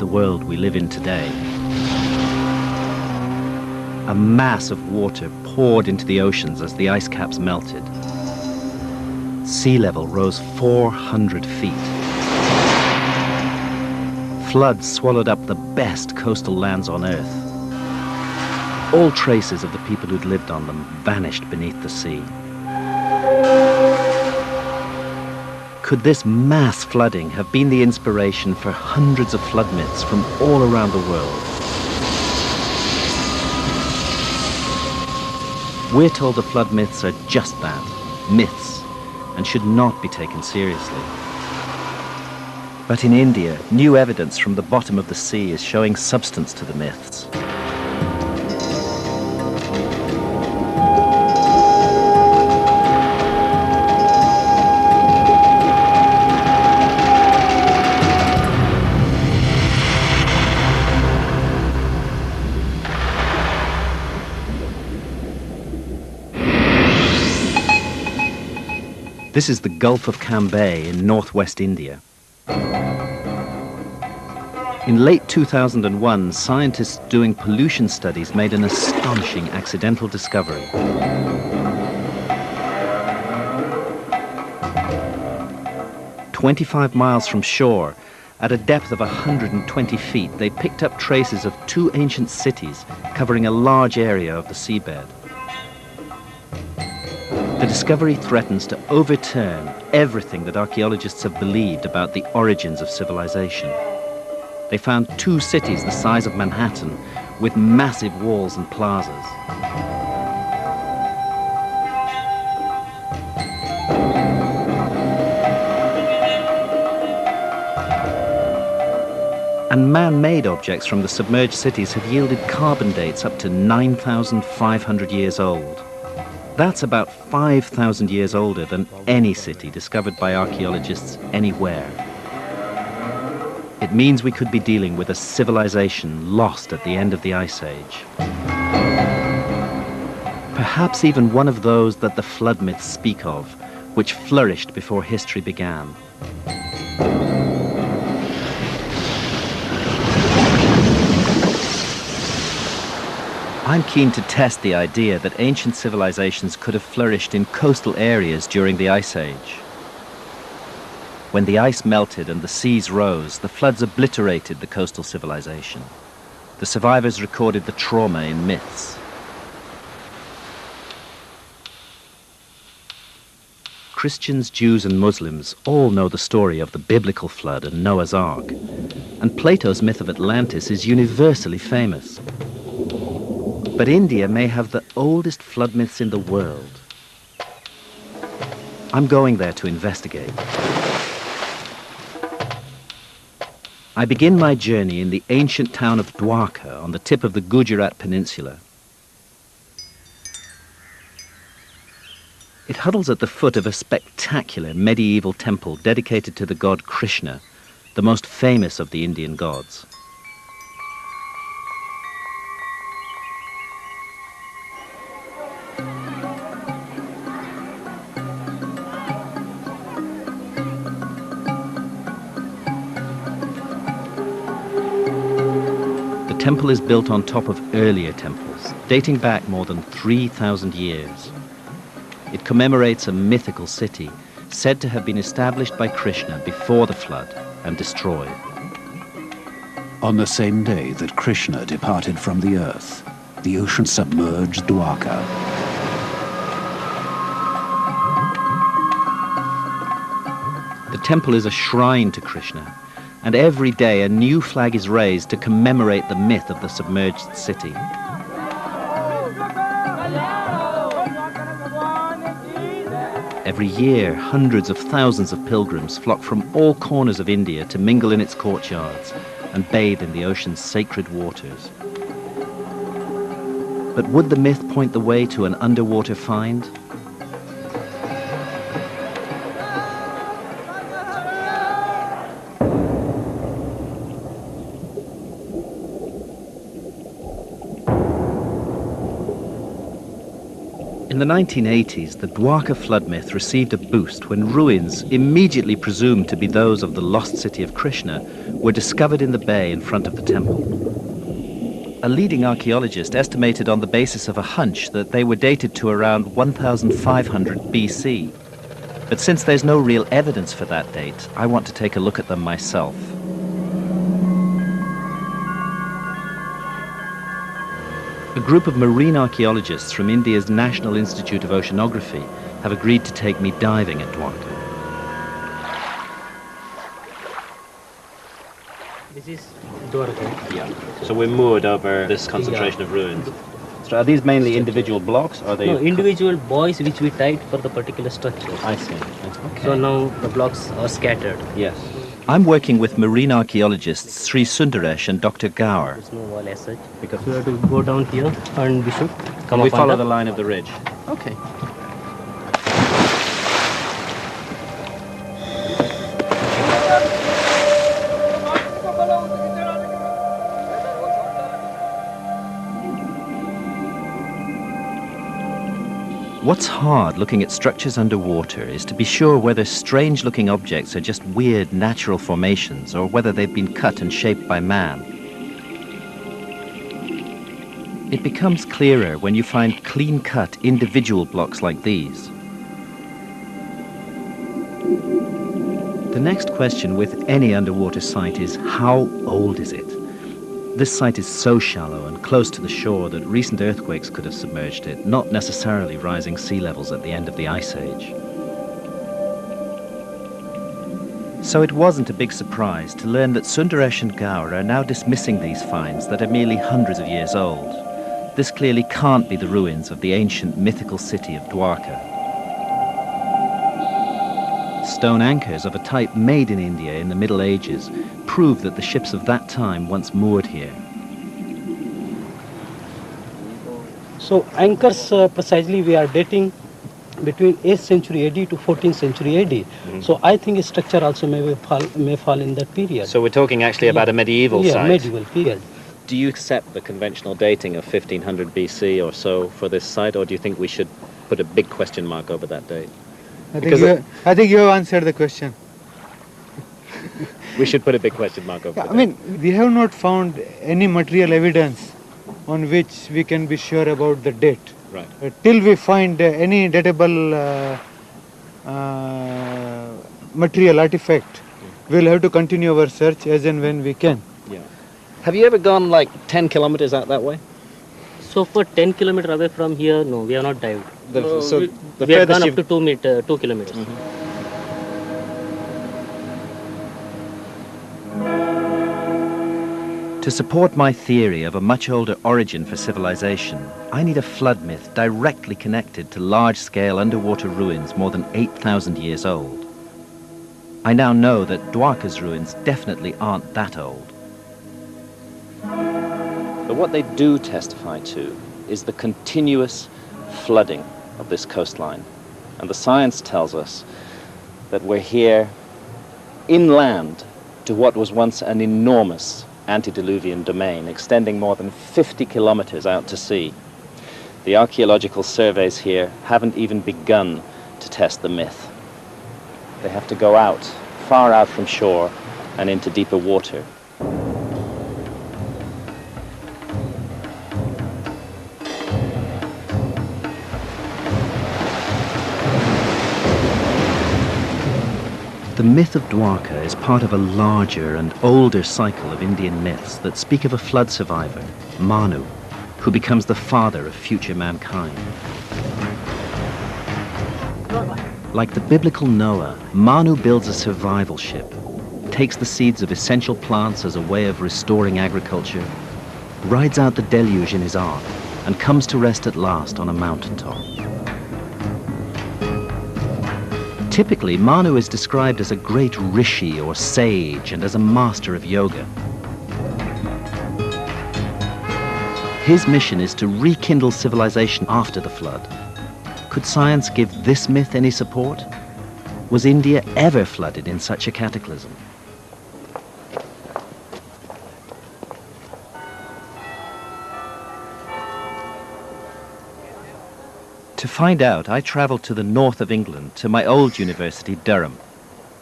the world we live in today. A mass of water poured into the oceans as the ice caps melted. Sea level rose 400 feet. Floods swallowed up the best coastal lands on Earth. All traces of the people who'd lived on them vanished beneath the sea. Could this mass flooding have been the inspiration for hundreds of flood myths from all around the world? We're told the flood myths are just that, myths, and should not be taken seriously. But in India, new evidence from the bottom of the sea is showing substance to the myths. This is the Gulf of Cambay in northwest India. In late 2001, scientists doing pollution studies made an astonishing accidental discovery. "25 miles from shore, at a depth of 120 feet, they picked up traces of two ancient cities covering a large area of the seabed. The discovery threatens to overturn everything that archaeologists have believed about the origins of civilization. They found two cities the size of Manhattan with massive walls and plazas. And man-made objects from the submerged cities have yielded carbon dates up to 9,500 years old. That's about 5,000 years older than any city discovered by archaeologists anywhere. It means we could be dealing with a civilization lost at the end of the Ice Age. Perhaps even one of those that the flood myths speak of, which flourished before history began. I'm keen to test the idea that ancient civilizations could have flourished in coastal areas during the Ice Age. When the ice melted and the seas rose, the floods obliterated the coastal civilization. The survivors recorded the trauma in myths. Christians, Jews, and Muslims all know the story of the biblical flood and Noah's Ark, and Plato's myth of Atlantis is universally famous. But India may have the oldest flood myths in the world. I'm going there to investigate. I begin my journey in the ancient town of Dwarka on the tip of the Gujarat Peninsula. It huddles at the foot of a spectacular medieval temple dedicated to the god Krishna, the most famous of the Indian gods. The temple is built on top of earlier temples, dating back more than 3,000 years. It commemorates a mythical city, said to have been established by Krishna before the flood and destroyed. On the same day that Krishna departed from the earth, the ocean submerged Dwarka. The temple is a shrine to Krishna, and every day a new flag is raised to commemorate the myth of the submerged city. Every year, hundreds of thousands of pilgrims flock from all corners of India to mingle in its courtyards and bathe in the ocean's sacred waters. But would the myth point the way to an underwater find? In the 1980s, the Dwarka flood myth received a boost when ruins, immediately presumed to be those of the lost city of Krishna, were discovered in the bay in front of the temple. A leading archaeologist estimated on the basis of a hunch that they were dated to around 1500 BC. But since there's no real evidence for that date, I want to take a look at them myself. A group of marine archaeologists from India's National Institute of Oceanography have agreed to take me diving at Dwarka. This is Dwarka. Yeah. So we're moored over this concentration of ruins. So are these mainly individual blocks, or are they? No, individual buoys which we tied for the particular structure. I see. Okay. So now the blocks are scattered. Yes. I'm working with marine archaeologists Sri Sundaresh and Dr. Gaur. There's no wall as such. Because we have to go down here and we should come We up follow on the line of the ridge. Okay. What's hard looking at structures underwater is to be sure whether strange-looking objects are just weird natural formations or whether they've been cut and shaped by man. It becomes clearer when you find clean-cut individual blocks like these. The next question with any underwater site is, how old is it? This site is so shallow and close to the shore that recent earthquakes could have submerged it, not necessarily rising sea levels at the end of the Ice Age. So it wasn't a big surprise to learn that Sundaresh and Gaur are now dismissing these finds that are merely hundreds of years old. This clearly can't be the ruins of the ancient mythical city of Dwarka. Stone anchors of a type made in India in the Middle Ages prove that the ships of that time once moored here. So anchors precisely we are dating between 8th century AD to 14th century AD. Mm-hmm. So I think a structure also may fall in that period. So we're talking actually about a medieval site? Yeah, medieval period. Do you accept the conventional dating of 1500 BC or so for this site, or do you think we should put a big question mark over that date? I think you have answered the question. We should put a big question mark over Yeah, the I mean, we have not found any material evidence on which we can be sure about the date. Right. Till we find any datable material artifact, we'll have to continue our search as and when we can. Yeah. Have you ever gone like 10 kilometers out that way? So for 10 kilometers away from here, no, we have not dived. The We have gone up to 2 kilometers. Mm-hmm. To support my theory of a much older origin for civilization, I need a flood myth directly connected to large-scale underwater ruins more than 8,000 years old. I now know that Dwarka's ruins definitely aren't that old. But what they do testify to is the continuous flooding of this coastline. And the science tells us that we're here inland to what was once an enormous antediluvian domain extending more than 50 kilometers out to sea. The archaeological surveys here haven't even begun to test the myth. They have to go out, far out from shore and into deeper water. The myth of Dwarka is part of a larger and older cycle of Indian myths that speak of a flood survivor, Manu, who becomes the father of future mankind. Like the biblical Noah, Manu builds a survival ship, takes the seeds of essential plants as a way of restoring agriculture, rides out the deluge in his ark, and comes to rest at last on a mountaintop. Typically, Manu is described as a great rishi or sage and as a master of yoga. His mission is to rekindle civilization after the flood. Could science give this myth any support? Was India ever flooded in such a cataclysm? To find out, I travelled to the north of England, to my old university, Durham,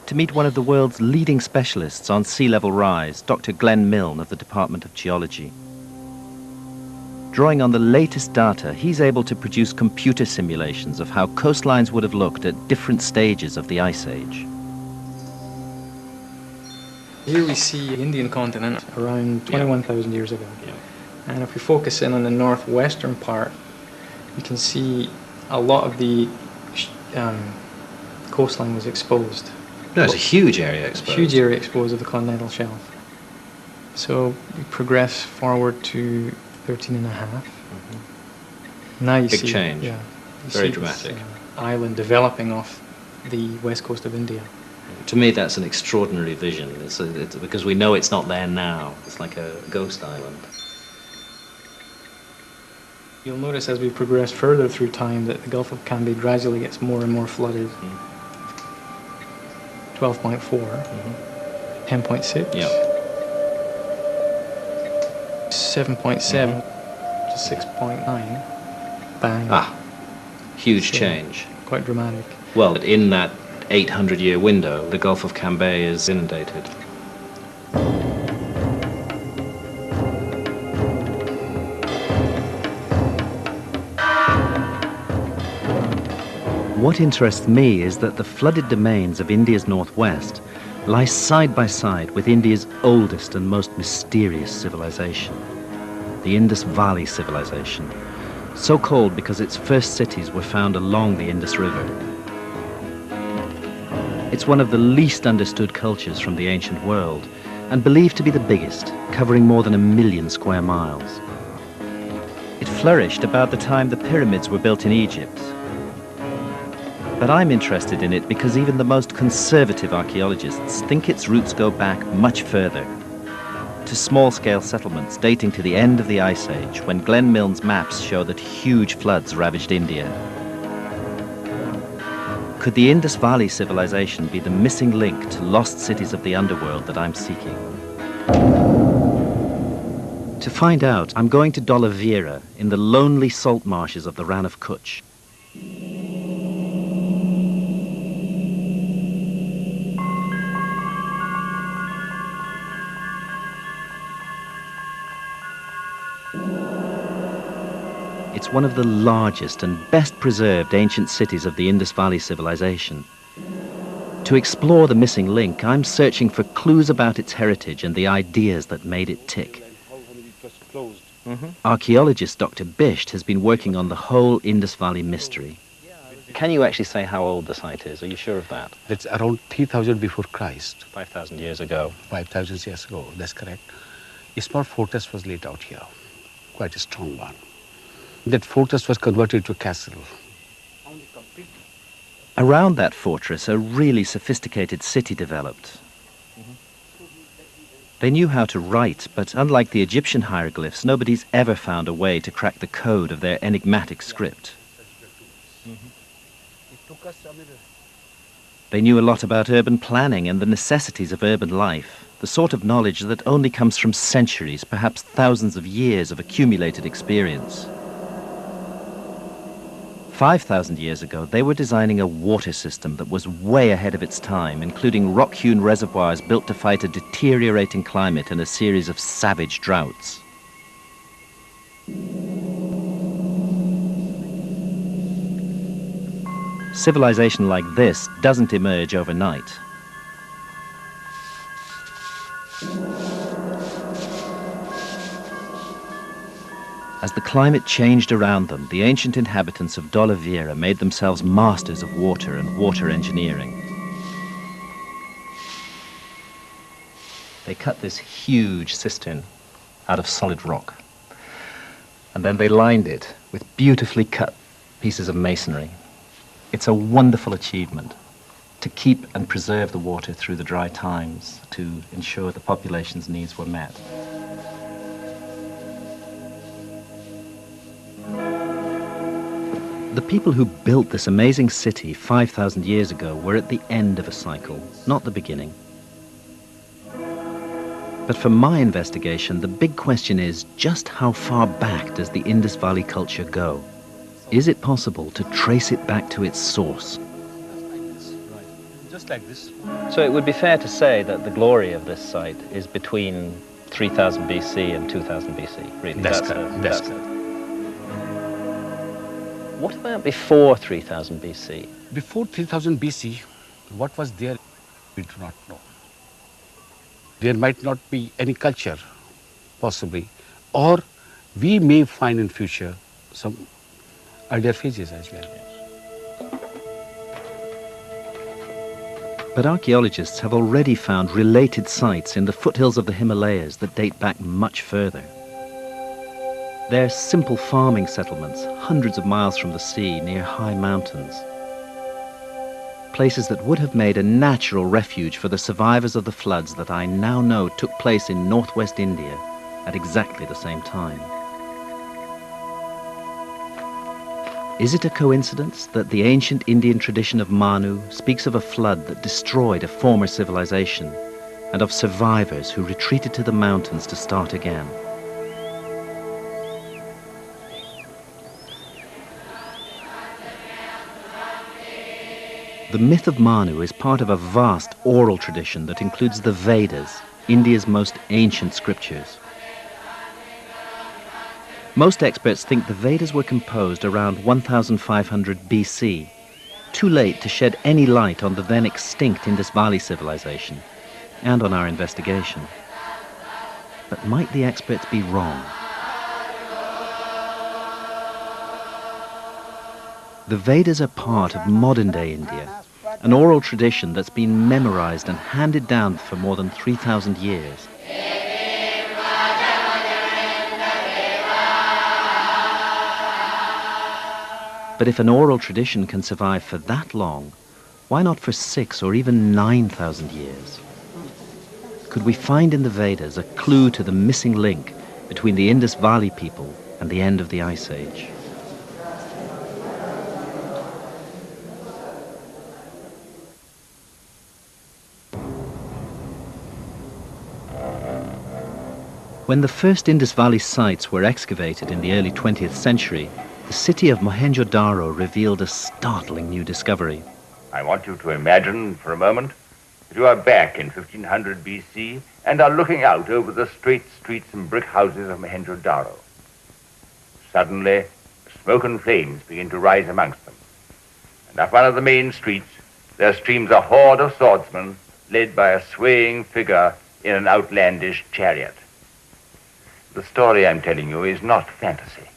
to meet one of the world's leading specialists on sea level rise, Dr. Glenn Milne of the Department of Geology. Drawing on the latest data, he's able to produce computer simulations of how coastlines would have looked at different stages of the Ice Age. Here we see the Indian continent around 21,000 years ago. And if we focus in on the northwestern part, you can see a lot of the coastline was exposed. No, it's a huge area exposed. Huge area exposed of the continental shelf. So we progress forward to 13 and a half. Now you see... Big change. Yeah. Very dramatic. Island developing off the west coast of India. To me, that's an extraordinary vision. It's because we know it's not there now. It's like a ghost island. You'll notice as we progress further through time that the Gulf of Cambay gradually gets more and more flooded. 12.4, 10.6, 7.7 to 6.9, bang. Huge So, change. Quite dramatic. Well, in that 800-year window, the Gulf of Cambay is inundated. What interests me is that the flooded domains of India's northwest lie side by side with India's oldest and most mysterious civilization, the Indus Valley civilization, so called because its first cities were found along the Indus River. It's one of the least understood cultures from the ancient world and believed to be the biggest, covering more than 1 million square miles. It flourished about the time the pyramids were built in Egypt. But I'm interested in it because even the most conservative archaeologists think its roots go back much further, to small-scale settlements dating to the end of the Ice Age, when Glenn Milne's maps show that huge floods ravaged India. Could the Indus Valley civilization be the missing link to lost cities of the underworld that I'm seeking? To find out, I'm going to Dolavira in the lonely salt marshes of the Rann of Kutch. It's one of the largest and best preserved ancient cities of the Indus Valley civilization. To explore the missing link, I'm searching for clues about its heritage and the ideas that made it tick. Archaeologist Dr. Bisht has been working on the whole Indus Valley mystery. Can you actually say how old the site is? Are you sure of that? It's around 3,000 before Christ. 5,000 years ago. 5,000 years ago, that's correct. A small fortress was laid out here, quite a strong one. That fortress was converted to a castle. Around that fortress, a really sophisticated city developed. They knew how to write, but unlike the Egyptian hieroglyphs, nobody's ever found a way to crack the code of their enigmatic script. They knew a lot about urban planning and the necessities of urban life, the sort of knowledge that only comes from centuries, perhaps thousands of years of accumulated experience. 5,000 years ago, they were designing a water system that was way ahead of its time, including rock-hewn reservoirs built to fight a deteriorating climate and a series of savage droughts. Civilization like this doesn't emerge overnight. As the climate changed around them, the ancient inhabitants of Dolavira made themselves masters of water and water engineering. They cut this huge cistern out of solid rock, and then they lined it with beautifully cut pieces of masonry. It's a wonderful achievement to keep and preserve the water through the dry times, to ensure the population's needs were met. The people who built this amazing city 5,000 years ago were at the end of a cycle, not the beginning. But for my investigation, the big question is just how far back does the Indus Valley culture go? Is it possible to trace it back to its source? Just like this. So it would be fair to say that the glory of this site is between 3000 BC and 2000 BC, really. That's correct. That's correct. What about before 3000 BC? Before 3000 BC, what was there, we do not know. There might not be any culture, possibly, or we may find in future some earlier phases as well. But archaeologists have already found related sites in the foothills of the Himalayas that date back much further. They're simple farming settlements, hundreds of miles from the sea, near high mountains. Places that would have made a natural refuge for the survivors of the floods that I now know took place in northwest India at exactly the same time. Is it a coincidence that the ancient Indian tradition of Manu speaks of a flood that destroyed a former civilization and of survivors who retreated to the mountains to start again? The myth of Manu is part of a vast oral tradition that includes the Vedas, India's most ancient scriptures. Most experts think the Vedas were composed around 1500 BC, too late to shed any light on the then extinct Indus Valley civilization and on our investigation. But might the experts be wrong? The Vedas are part of modern-day India, an oral tradition that's been memorized and handed down for more than 3,000 years. But if an oral tradition can survive for that long, why not for 6,000 or even 9,000 years? Could we find in the Vedas a clue to the missing link between the Indus Valley people and the end of the Ice Age? When the first Indus Valley sites were excavated in the early 20th century, the city of Mohenjo-Daro revealed a startling new discovery. I want you to imagine for a moment that you are back in 1500 BC and are looking out over the straight streets and brick houses of Mohenjo-Daro. Suddenly, smoke and flames begin to rise amongst them. And up one of the main streets, there streams a horde of swordsmen led by a swaying figure in an outlandish chariot. The story I'm telling you is not fantasy.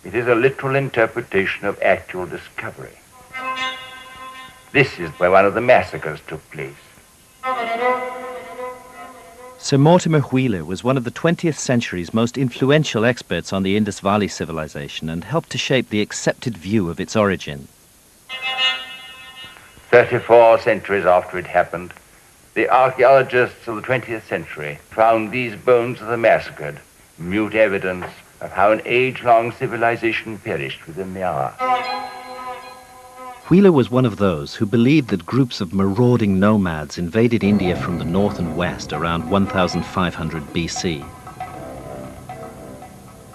It is a literal interpretation of actual discovery. This is where one of the massacres took place. Sir Mortimer Wheeler was one of the 20th century's most influential experts on the Indus Valley civilization and helped to shape the accepted view of its origin. 34 centuries after it happened, the archaeologists of the 20th century found these bones of the massacred, mute evidence of how an age-long civilization perished within the hour. Wheeler was one of those who believed that groups of marauding nomads invaded India from the north and west around 1500 BC.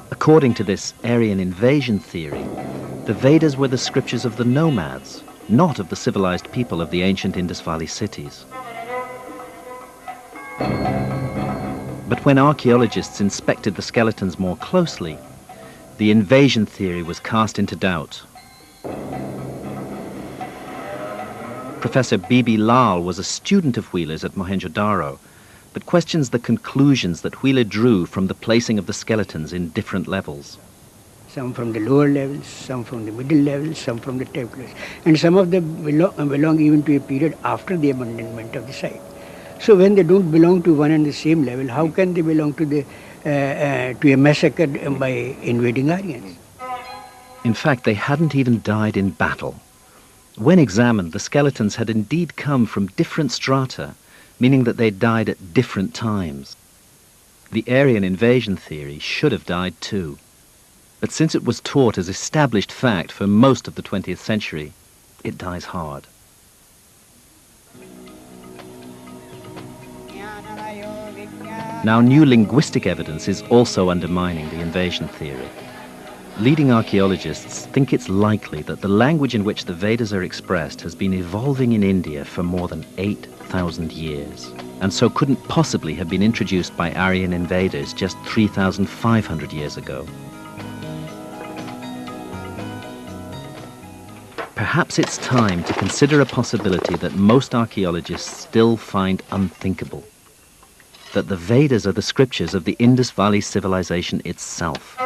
According to this Aryan invasion theory, the Vedas were the scriptures of the nomads, not of the civilized people of the ancient Indus Valley cities. But when archaeologists inspected the skeletons more closely, the invasion theory was cast into doubt. Professor B.B. Lal was a student of Wheeler's at Mohenjo-Daro, but questions the conclusions that Wheeler drew from the placing of the skeletons in different levels. Some from the lower levels, some from the middle levels, some from the top levels. And some of them belong even to a period after the abandonment of the site. So when they don't belong to one and the same level, how can they belong to a massacre by invading Aryans? In fact, they hadn't even died in battle. When examined, the skeletons had indeed come from different strata, meaning that they died at different times. The Aryan invasion theory should have died too. But since it was taught as established fact for most of the 20th century, it dies hard. Now, new linguistic evidence is also undermining the invasion theory. Leading archaeologists think it's likely that the language in which the Vedas are expressed has been evolving in India for more than 8,000 years, and so couldn't possibly have been introduced by Aryan invaders just 3,500 years ago. Perhaps it's time to consider a possibility that most archaeologists still find unthinkable: that the Vedas are the scriptures of the Indus Valley civilization itself.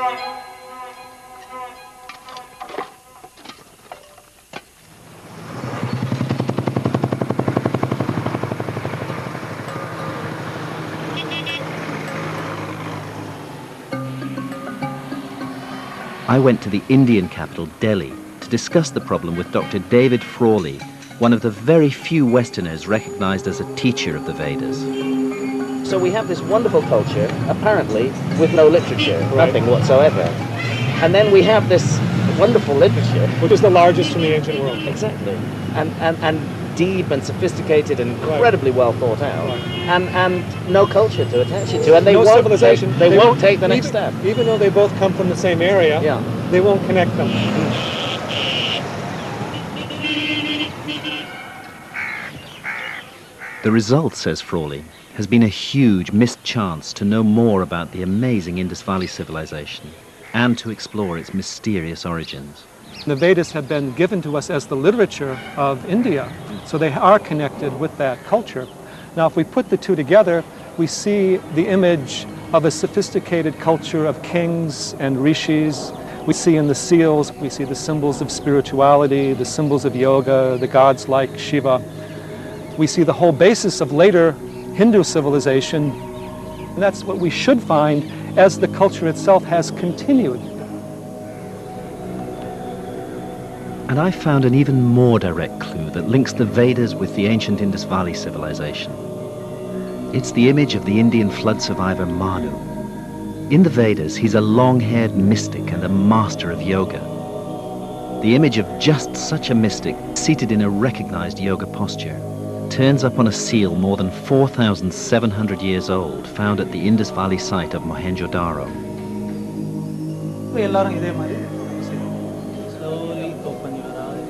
I went to the Indian capital, Delhi, to discuss the problem with Dr. David Frawley, one of the very few Westerners recognized as a teacher of the Vedas. So we have this wonderful culture, apparently with no literature, nothing whatsoever. And then we have this wonderful literature. Which is the largest in the ancient world. Exactly. And deep and sophisticated and incredibly well thought out. And no culture to attach it to. And they No won't civilization. They won't take the next step. Even though they both come from the same area, they won't connect them. The result, says Frawley, has been a huge missed chance to know more about the amazing Indus Valley civilization and to explore its mysterious origins. The Vedas have been given to us as the literature of India, so they are connected with that culture. Now, if we put the two together, we see the image of a sophisticated culture of kings and rishis. We see in the seals, we see the symbols of spirituality, the symbols of yoga, the gods like Shiva. We see the whole basis of later Hindu civilization, and that's what we should find as the culture itself has continued. And I found an even more direct clue that links the Vedas with the ancient Indus Valley civilization. It's the image of the Indian flood survivor Manu. In the Vedas, he's a long-haired mystic and a master of yoga. The image of just such a mystic, seated in a recognized yoga posture, turns up on a seal more than 4,700 years old, found at the Indus Valley site of Mohenjo-Daro. Slowly open your eyes.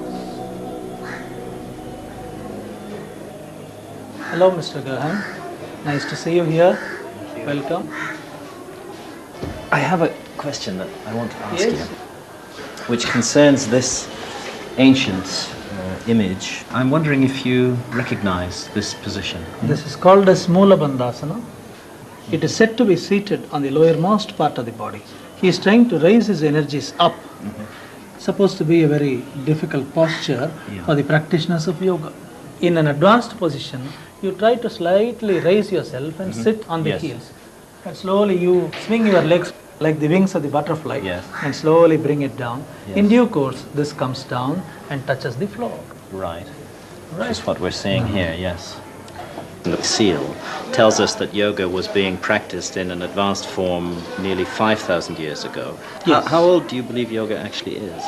Hello, Mr. Graham. Nice to see you here. Welcome. I have a question that I want to ask Yes. you, which concerns this ancient image. I'm wondering if you recognize this position. This is called as Mula Bandhasana. It is said to be seated on the lowermost part of the body. He is trying to raise his energies up. Supposed to be a very difficult posture for the practitioners of yoga. In an advanced position, you try to slightly raise yourself and sit on the heels. And slowly you swing your legs like the wings of the butterfly and slowly bring it down. In due course, this comes down and touches the floor. Right. Which is what we're seeing here, yes. The seal tells us that yoga was being practiced in an advanced form nearly 5,000 years ago. Yes. How old do you believe yoga actually is?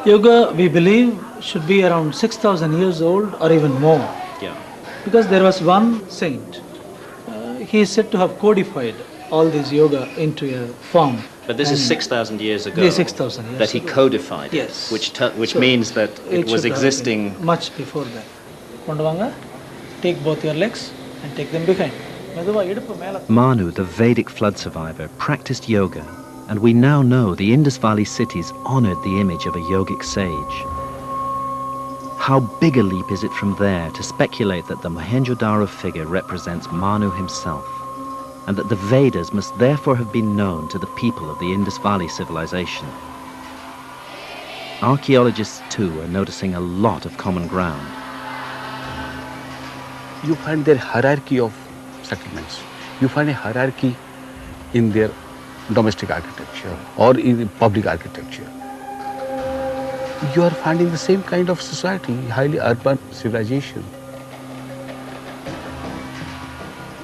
Yoga, we believe, should be around 6,000 years old or even more. Yeah. Because there was one saint. He is said to have codified all this yoga into a form. But this is 6,000 years ago. This is 6,000 years that he ago. codified. Yes. Which So means that it was should have existing. been much before that. Kondavanga, take both your legs and take them behind. Meduva, idupu mela. Manu, the Vedic flood survivor, practiced yoga, and we now know the Indus Valley cities honored the image of a yogic sage. How big a leap is it from there to speculate that the Mohenjo-Daro figure represents Manu himself, and that the Vedas must therefore have been known to the people of the Indus Valley civilization. Archaeologists too are noticing a lot of common ground. You find their hierarchy of settlements. You find a hierarchy in their domestic architecture or in public architecture. You are finding the same kind of society, highly urban civilization.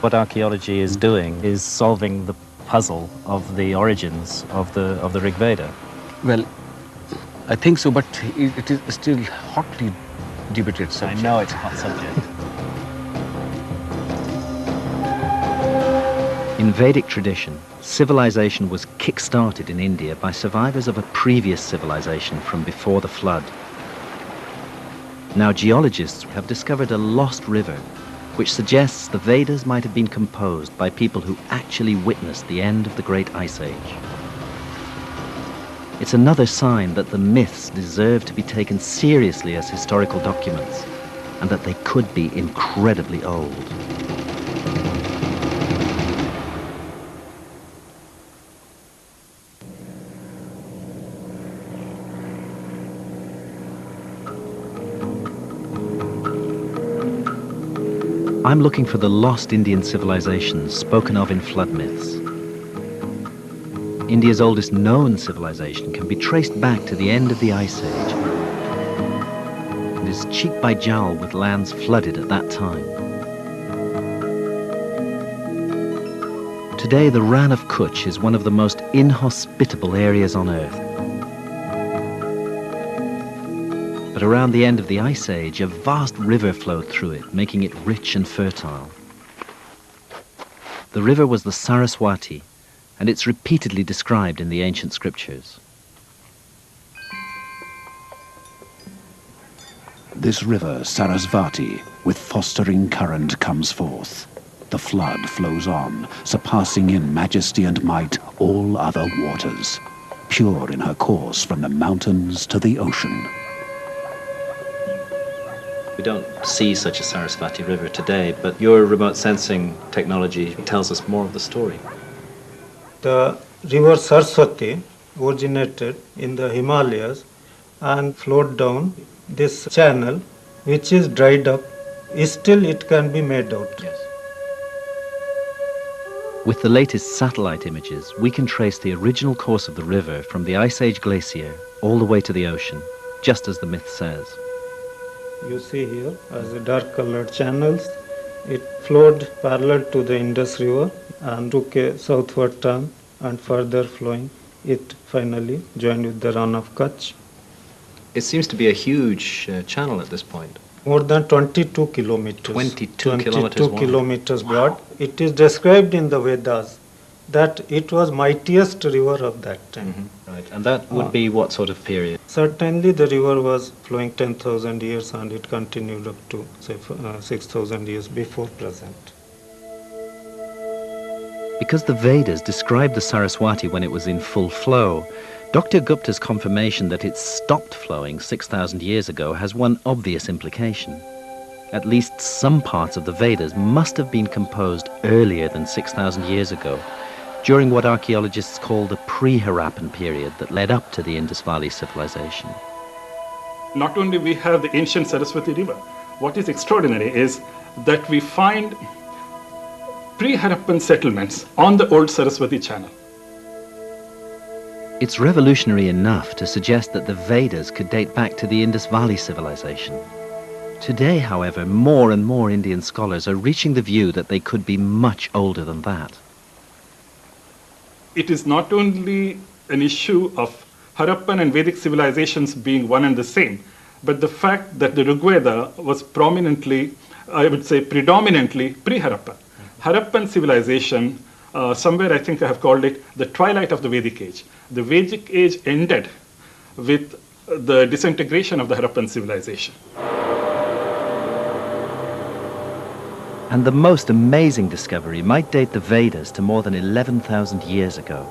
What archaeology is doing is solving the puzzle of the origins of the Rig Veda. Well, I think so, but it is still hotly debated subject. I know it's a hot subject. In In Vedic tradition, civilization was kick-started in India by survivors of a previous civilization from before the flood. Now geologists have discovered a lost river which suggests the Vedas might have been composed by people who actually witnessed the end of the Great Ice Age. It's another sign that the myths deserve to be taken seriously as historical documents, and that they could be incredibly old. I'm looking for the lost Indian civilizations spoken of in flood myths. India's oldest known civilization can be traced back to the end of the Ice Age and is cheek by jowl with lands flooded at that time. Today, the Rann of Kutch is one of the most inhospitable areas on Earth. But around the end of the Ice Age, a vast river flowed through it, making it rich and fertile. The river was the Saraswati, and it's repeatedly described in the ancient scriptures. This river, Sarasvati, with fostering current comes forth. The flood flows on, surpassing in majesty and might all other waters, pure in her course from the mountains to the ocean. We don't see such a Sarasvati river today, but your remote sensing technology tells us more of the story. The river Saraswati originated in the Himalayas and flowed down this channel, which is dried up. Still it can be made out. Yes. With the latest satellite images, we can trace the original course of the river from the Ice Age glacier all the way to the ocean, just as the myth says. You see here as a dark colored channels. It flowed parallel to the Indus River and took a southward turn, and further flowing, it finally joined with the Rann of Kutch. It seems to be a huge channel at this point. More than 22 kilometers. 22 kilometers broad. It is described in the Vedas that it was mightiest river of that time. Mm-hmm. Right, and that would be what sort of period? Certainly the river was flowing 10,000 years and it continued up to say 6,000 years before present. Because the Vedas described the Saraswati when it was in full flow, Dr. Gupta's confirmation that it stopped flowing 6,000 years ago has one obvious implication. At least some parts of the Vedas must have been composed earlier than 6,000 years ago, during what archaeologists call the pre-Harappan period that led up to the Indus Valley civilization. Not only we have the ancient Saraswati River, what is extraordinary is that we find pre-Harappan settlements on the old Saraswati channel. It's revolutionary enough to suggest that the Vedas could date back to the Indus Valley civilization. Today, however, more and more Indian scholars are reaching the view that they could be much older than that. It is not only an issue of Harappan and Vedic civilizations being one and the same, but the fact that the Rigveda was prominently, I would say predominantly, pre-Harappan. Harappan civilization, somewhere I think I have called it the twilight of the Vedic age. The Vedic age ended with the disintegration of the Harappan civilization. And the most amazing discovery might date the Vedas to more than 11,000 years ago.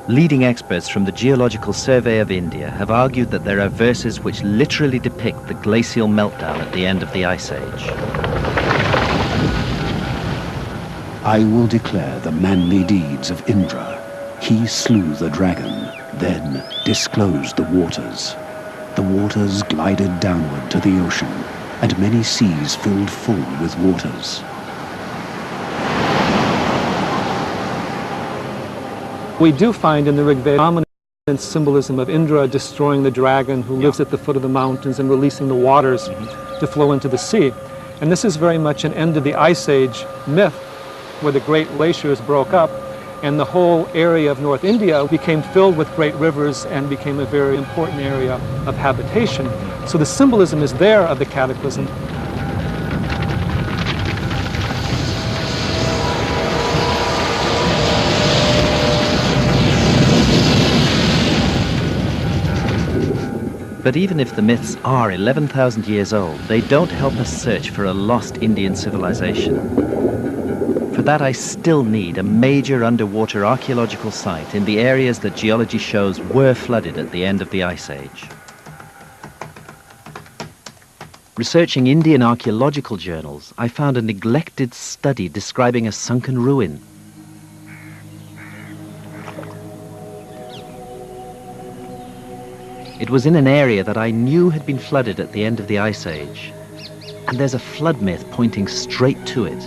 Leading experts from the Geological Survey of India have argued that there are verses which literally depict the glacial meltdown at the end of the Ice Age. I will declare the manly deeds of Indra. He slew the dragon, then disclosed the waters. The waters glided downward to the ocean, and many seas filled full with waters. We do find in the Rig Veda dominant symbolism of Indra destroying the dragon who lives at the foot of the mountains and releasing the waters to flow into the sea. And this is very much an end of the Ice Age myth, where the great glaciers broke up and the whole area of North India became filled with great rivers and became a very important area of habitation. So the symbolism is there of the cataclysm. But even if the myths are 11,000 years old, they don't help us search for a lost Indian civilization. For that, I still need a major underwater archaeological site in the areas that geology shows were flooded at the end of the Ice Age. Researching Indian archaeological journals, I found a neglected study describing a sunken ruin. It was in an area that I knew had been flooded at the end of the Ice Age, and there's a flood myth pointing straight to it.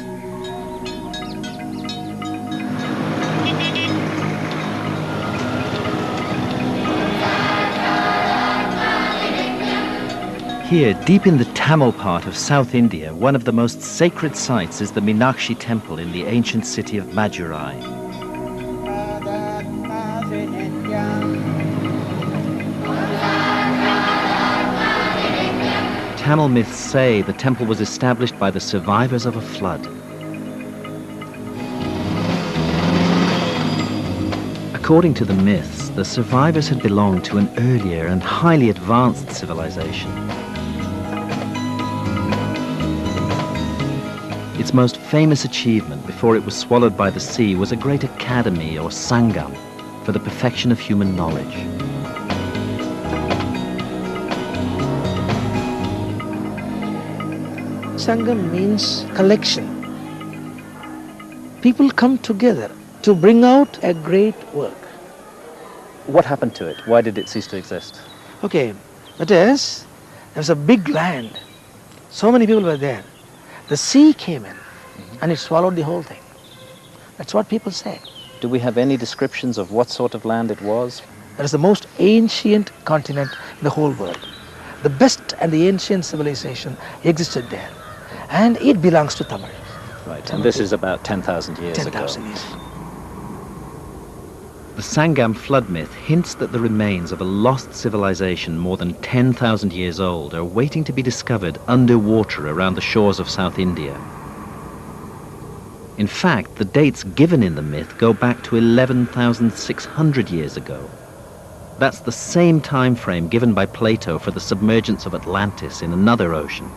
Here, deep in the Tamil part of South India, one of the most sacred sites is the Meenakshi temple in the ancient city of Madurai. Tamil myths say the temple was established by the survivors of a flood. According to the myths, the survivors had belonged to an earlier and highly advanced civilization. Its most famous achievement before it was swallowed by the sea was a great academy or sangam for the perfection of human knowledge. Sangam means collection. People come together to bring out a great work. What happened to it? Why did it cease to exist? Okay, that is, there's a big land. So many people were there. The sea came in and it swallowed the whole thing. That's what people say. Do we have any descriptions of what sort of land it was? That is the most ancient continent in the whole world. The best and the ancient civilization existed there. And it belongs to Tamil. Right, and this is about 10,000 years ago. 10,000 years. The Sangam flood myth hints that the remains of a lost civilization more than 10,000 years old are waiting to be discovered underwater around the shores of South India. In fact, the dates given in the myth go back to 11,600 years ago. That's the same time frame given by Plato for the submergence of Atlantis in another ocean.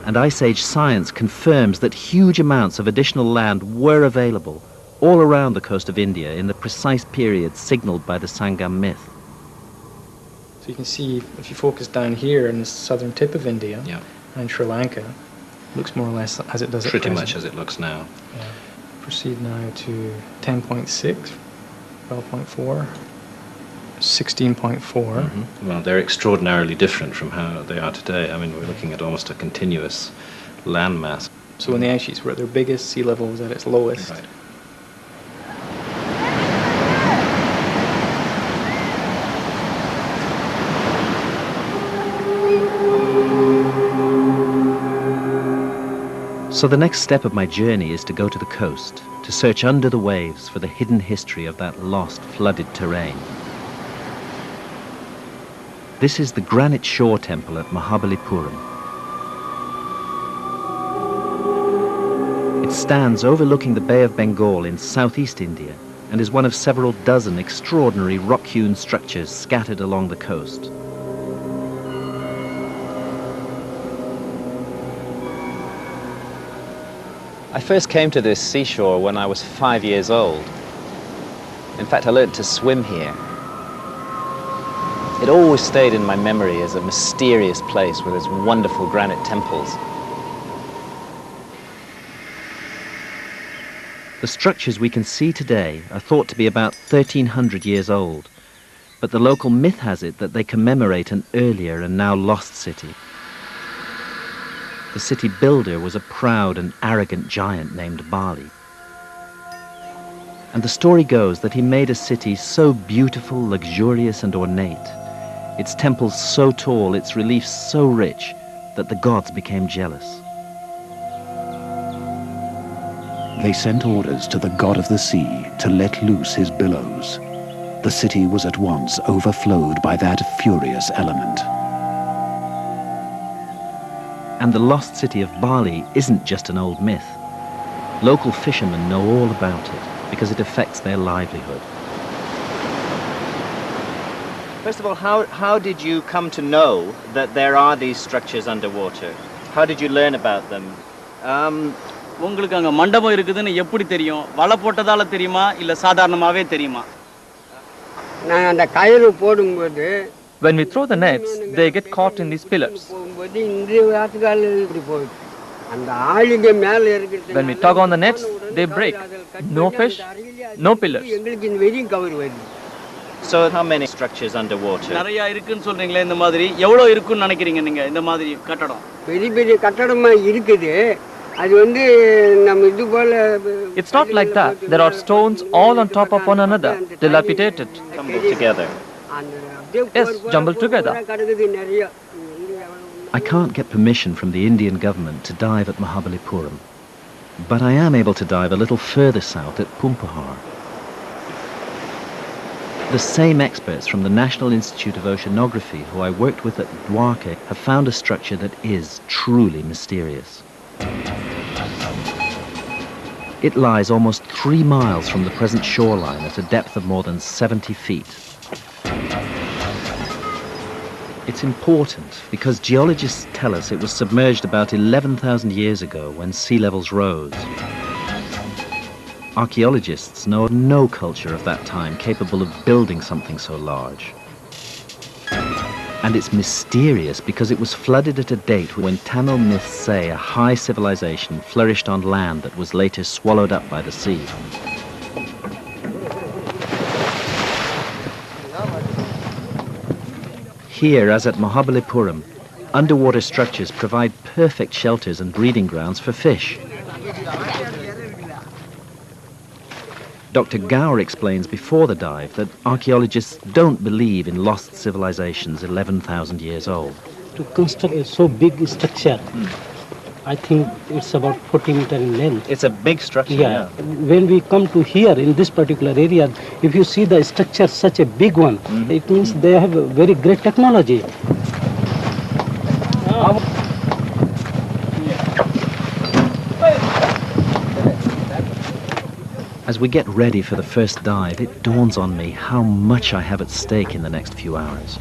And Ice Age science confirms that huge amounts of additional land were available all around the coast of India in the precise period signaled by the Sangam myth. So you can see, if you focus down here in the southern tip of India, and Sri Lanka, it looks more or less as it does at Pretty present. much as it looks now. Yeah. Proceed now to 10.6, 12.4, 16.4. Well, they're extraordinarily different from how they are today. I mean, we're looking at almost a continuous landmass. So when the ice sheets were at their biggest, sea level was at its lowest. Right. So the next step of my journey is to go to the coast, to search under the waves for the hidden history of that lost, flooded terrain. This is the Granite Shore Temple at Mahabalipuram. It stands overlooking the Bay of Bengal in southeast India and is one of several dozen extraordinary rock-hewn structures scattered along the coast. I first came to this seashore when I was 5 years old. In fact, I learned to swim here. It always stayed in my memory as a mysterious place with its wonderful granite temples. The structures we can see today are thought to be about 1,300 years old, but the local myth has it that they commemorate an earlier and now lost city. The city builder was a proud and arrogant giant named Bali. And the story goes that he made a city so beautiful, luxurious, and ornate, its temples so tall, its reliefs so rich, that the gods became jealous. They sent orders to the god of the sea to let loose his billows. The city was at once overflowed by that furious element. And the lost city of Bali isn't just an old myth. Local fishermen know all about it because it affects their livelihood. First of all, how did you come to know that there are these structures underwater? How did you learn about them? உங்களுக்கு அங்க மண்டபம் இருக்குதுன்னு எப்படி தெரியும்? வலை போட்டதால தெரியுமா இல்ல சாதாரணமாவே தெரியுமா? நான் அந்த கயிறு போடும்போது When we throw the nets, they get caught in these pillars. போடும்போது இந்த வாத்துகால் இப்படி போகுது. அந்த ஆளுங்க மேல இருக்குது. When we tug on the nets, they break. No fish, no pillars. எங்களுக்கு இந்த வெறியும் கவர் வருது. So how many structures underwater? நிறைய இருக்குன்னு சொல்றீங்களே இந்த மாதிரி எவ்வளவு இருக்குன்னு நினைக்கிறீங்க நீங்க இந்த மாதிரி கட்டடம்? பெரிய பெரிய கட்டடமா இருக்குது. அது வந்து நம்ம இது போல It's not like that. There are stones all on top of one another, dilapidated. Jumbled together. Yes, jumbled together. I can't get permission from the Indian government to dive at Mahabalipuram, but I am able to dive a little further south at Pumpahar. The same experts from the National Institute of Oceanography who I worked with at Dwarka have found a structure that is truly mysterious. It lies almost 3 miles from the present shoreline at a depth of more than 70 feet. It's important because geologists tell us it was submerged about 11,000 years ago when sea levels rose. Archaeologists know of no culture of that time capable of building something so large. And it's mysterious because it was flooded at a date when Tamil myths say a high civilization flourished on land that was later swallowed up by the sea. Here, as at Mahabalipuram, underwater structures provide perfect shelters and breeding grounds for fish. Dr. Gower explains before the dive that archaeologists don't believe in lost civilizations 11,000 years old. To construct a so big structure, I think it's about 40 meters in length. It's a big structure. Yeah. When we come to here in this particular area, if you see the structure, such a big one, it means they have a very great technology. As we get ready for the first dive, it dawns on me how much I have at stake in the next few hours.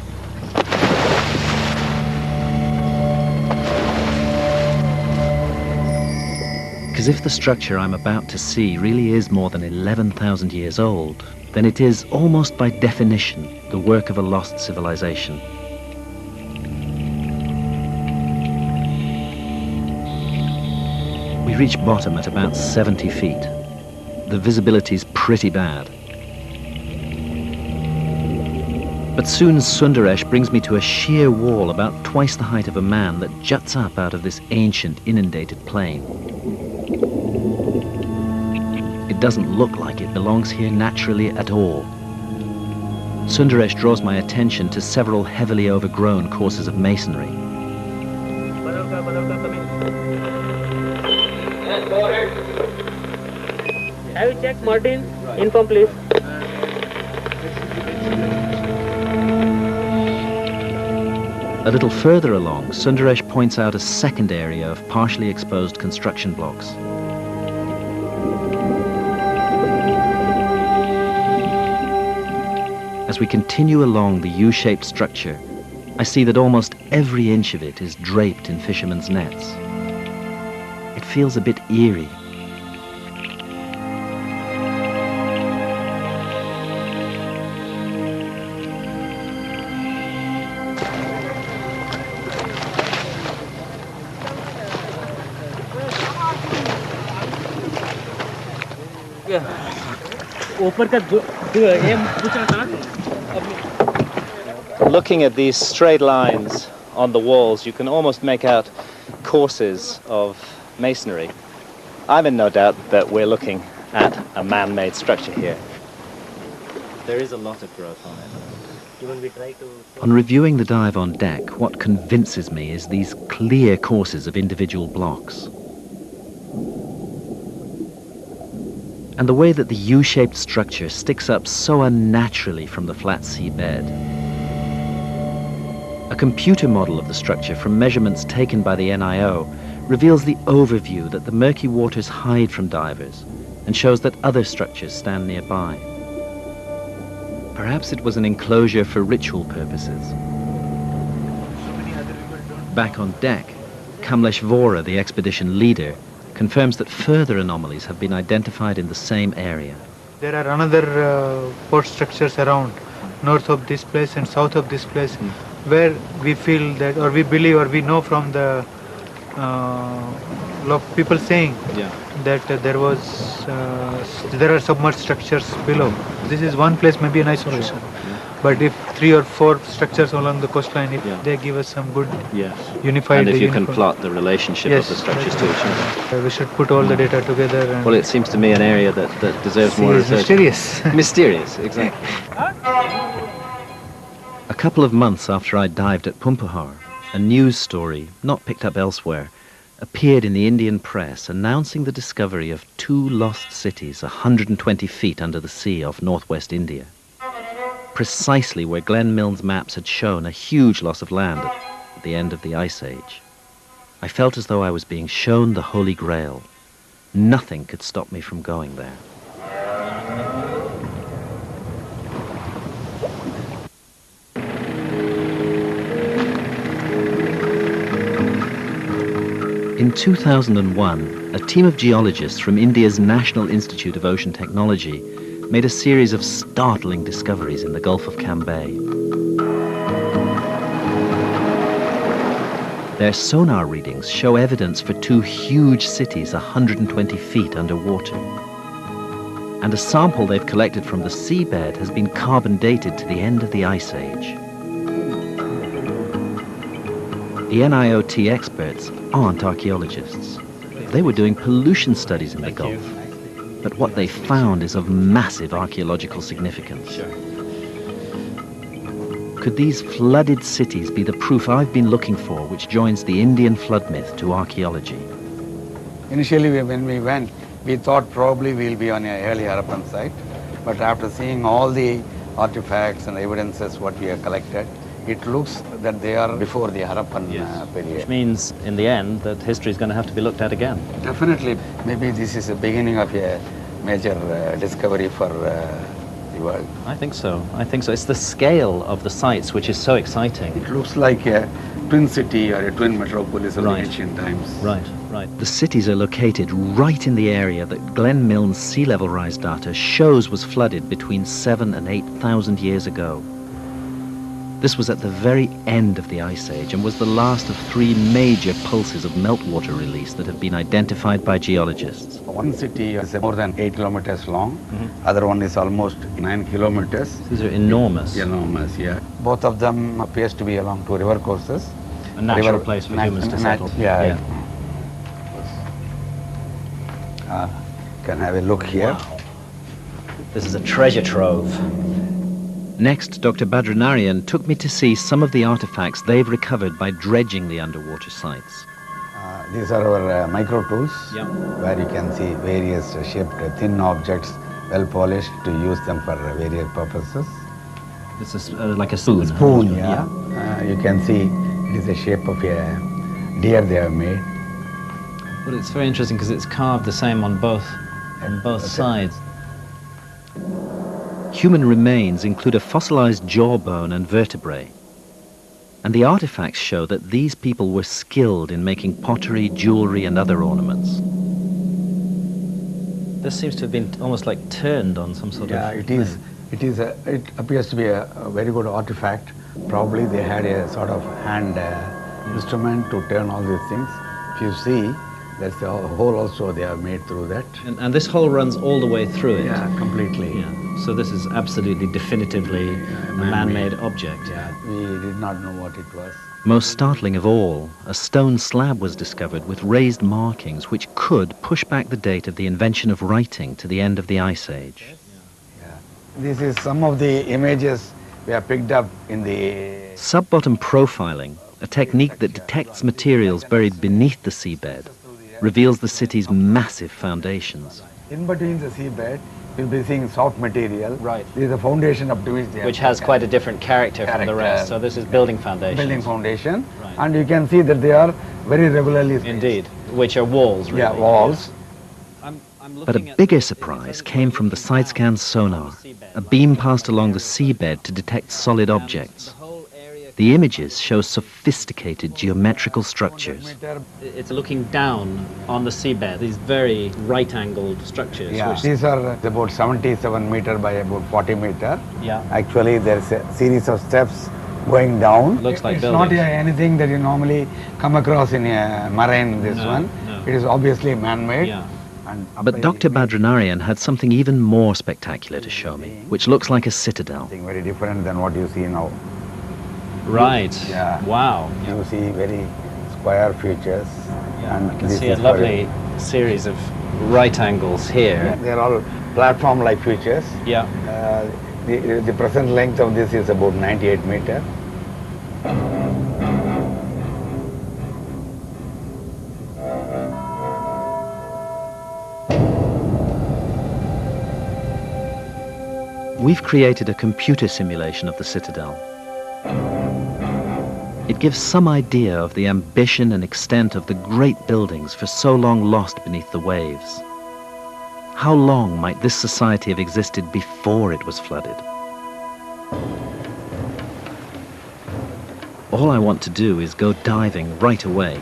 Because if the structure I'm about to see really is more than 11,000 years old, then it is, almost by definition, the work of a lost civilization. We reach bottom at about 70 feet. The visibility's pretty bad. But soon Sundaresh brings me to a sheer wall about twice the height of a man that juts up out of this ancient inundated plain. It doesn't look like it belongs here naturally at all. Sundaresh draws my attention to several heavily overgrown courses of masonry. Have you checked, Martin? Inform, please. A little further along, Sundaresh points out a second area of partially exposed construction blocks. As we continue along the U-shaped structure, I see that almost every inch of it is draped in fishermen's nets. It feels a bit eerie. Looking at these straight lines on the walls, you can almost make out courses of masonry. I'm in no doubt that we're looking at a man-made structure here. There is a lot of growth on it. On reviewing the dive on deck, what convinces me is these clear courses of individual blocks. And the way that the U-shaped structure sticks up so unnaturally from the flat sea bed. A computer model of the structure from measurements taken by the NIO reveals the overview that the murky waters hide from divers and shows that other structures stand nearby. Perhaps it was an enclosure for ritual purposes. Back on deck, Kamlesh Vora, the expedition leader, confirms that further anomalies have been identified in the same area. There are another port structures around, north of this place and south of this place, where we feel that, or we believe, or we know from the people saying that there are submerged structures below. This is one place, maybe an isolation. But if 3 or 4 structures along the coastline, if they give us some good unified... And if you can plot the relationship of the structures to each other. We should put all the data together. And well, it seems to me an area that deserves more research. Mysterious. Mysterious, exactly. A couple of months after I dived at Pumpahar, a news story, not picked up elsewhere, appeared in the Indian press announcing the discovery of 2 lost cities 120 feet under the sea off northwest India. Precisely where Glenn Milne's maps had shown a huge loss of land at the end of the Ice Age. I felt as though I was being shown the Holy Grail. Nothing could stop me from going there. In 2001, a team of geologists from India's National Institute of Ocean Technology made a series of startling discoveries in the Gulf of Cambay. Their sonar readings show evidence for 2 huge cities 120 feet underwater. And a sample they've collected from the seabed has been carbon dated to the end of the Ice Age. The NIOT experts aren't archaeologists. They were doing pollution studies in the Gulf. But what they found is of massive archaeological significance. Could these flooded cities be the proof I've been looking for, which joins the Indian flood myth to archaeology? Initially, when we went, we thought probably we'll be on an early Harappan site. But after seeing all the artifacts and evidences what we have collected, it looks that they are before the Harappan period. Which means, in the end, that history is going to have to be looked at again. Definitely. Maybe this is the beginning of a major discovery for the world. I think so. I think so. It's the scale of the sites which is so exciting. It looks like a twin city or a twin metropolis of the ancient times. Right, right. The cities are located right in the area that Glenn Milne's sea level rise data shows was flooded between 7,000 and 8,000 years ago. This was at the very end of the Ice Age and was the last of 3 major pulses of meltwater release that have been identified by geologists. One city is more than 8 kilometers long. Other one is almost 9 kilometers. These are enormous. Enormous, yeah. Both of them appears to be along 2 river courses. A natural place for humans to settle. Yeah. Can have a look here. Wow. This is a treasure trove. Next, Dr. Badranarian took me to see some of the artifacts they've recovered by dredging the underwater sites. These are our micro tools, where you can see various shaped thin objects, well polished, to use them for various purposes. This is like a spoon. Spoon, yeah. You can see it is the shape of a deer they have made. Well, it's very interesting because it's carved the same on both sides. Human remains include a fossilized jawbone and vertebrae. And the artifacts show that these people were skilled in making pottery, jewelry, and other ornaments. This seems to have been almost like turned on some sort of... Yeah, it is. It appears to be a very good artifact. Probably they had a sort of hand instrument to turn all these things. If you see, there's a hole also they have made through that. And this hole runs all the way through it? Yeah, completely. Yeah. So this is absolutely definitively a man-made object. Yeah, we did not know what it was. Most startling of all, a stone slab was discovered with raised markings which could push back the date of the invention of writing to the end of the Ice Age. Yeah. This is some of the images we have picked up in the... Sub-bottom profiling, a technique that detects materials buried beneath the seabed, reveals the city's massive foundations. In between the seabed, you'll be seeing soft material. Right. This is the foundation up to which they which has quite a different character from the rest. So this is building foundation. Building foundation. Right. And you can see that they are very regularly spaced. Indeed. Which are walls, really. Yeah, walls. But a bigger surprise came from the side-scan sonar, a beam passed along the seabed to detect solid objects. The images show sophisticated geometrical structures. It's looking down on the seabed, these very right-angled structures. Yeah, these are about 77 meter by about 40 meter. Yeah. Actually, there's a series of steps going down. Looks like it's buildings. not anything that you normally come across in a marine, this one. No. It is obviously man-made. Yeah. But Dr. Badranarian had something even more spectacular to show me, which looks like a citadel. Very different than what you see now. Right. Yeah. Wow. You see very square features. Yeah, and I can this see a is lovely series of right angles here. Yeah, they're all platform-like features. Yeah. The present length of this is about 98 meter. We've created a computer simulation of the citadel. It gives some idea of the ambition and extent of the great buildings for so long lost beneath the waves. How long might this society have existed before it was flooded? All I want to do is go diving right away.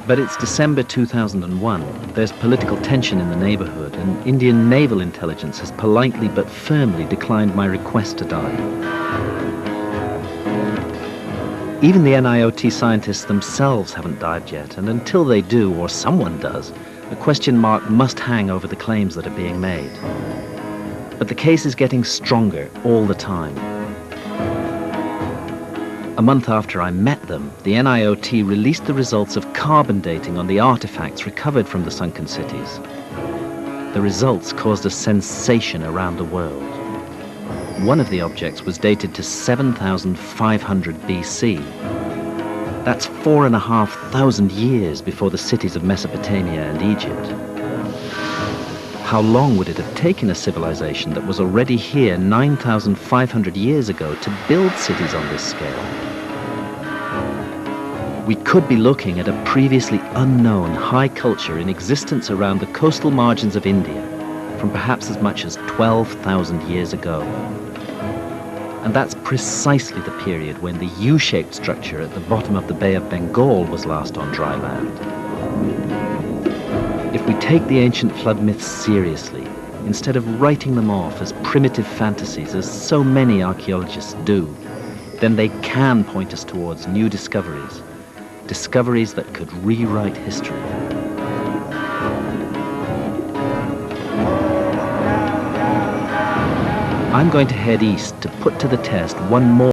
But it's December 2001. There's political tension in the neighborhood, and Indian naval intelligence has politely but firmly declined my request to dive. Even the NIOT scientists themselves haven't dived yet, and until they do, or someone does, a question mark must hang over the claims that are being made. But the case is getting stronger all the time. A month after I met them, the NIOT released the results of carbon dating on the artifacts recovered from the sunken cities. The results caused a sensation around the world. One of the objects was dated to 7,500 BC. That's 4,500 years before the cities of Mesopotamia and Egypt. How long would it have taken a civilization that was already here 9,500 years ago to build cities on this scale? We could be looking at a previously unknown high culture in existence around the coastal margins of India from perhaps as much as 12,000 years ago. And that's precisely the period when the U-shaped structure at the bottom of the Bay of Bengal was last on dry land. If we take the ancient flood myths seriously, instead of writing them off as primitive fantasies, as so many archaeologists do, then they can point us towards new discoveries, discoveries that could rewrite history. I'm going to head east to put to the test one more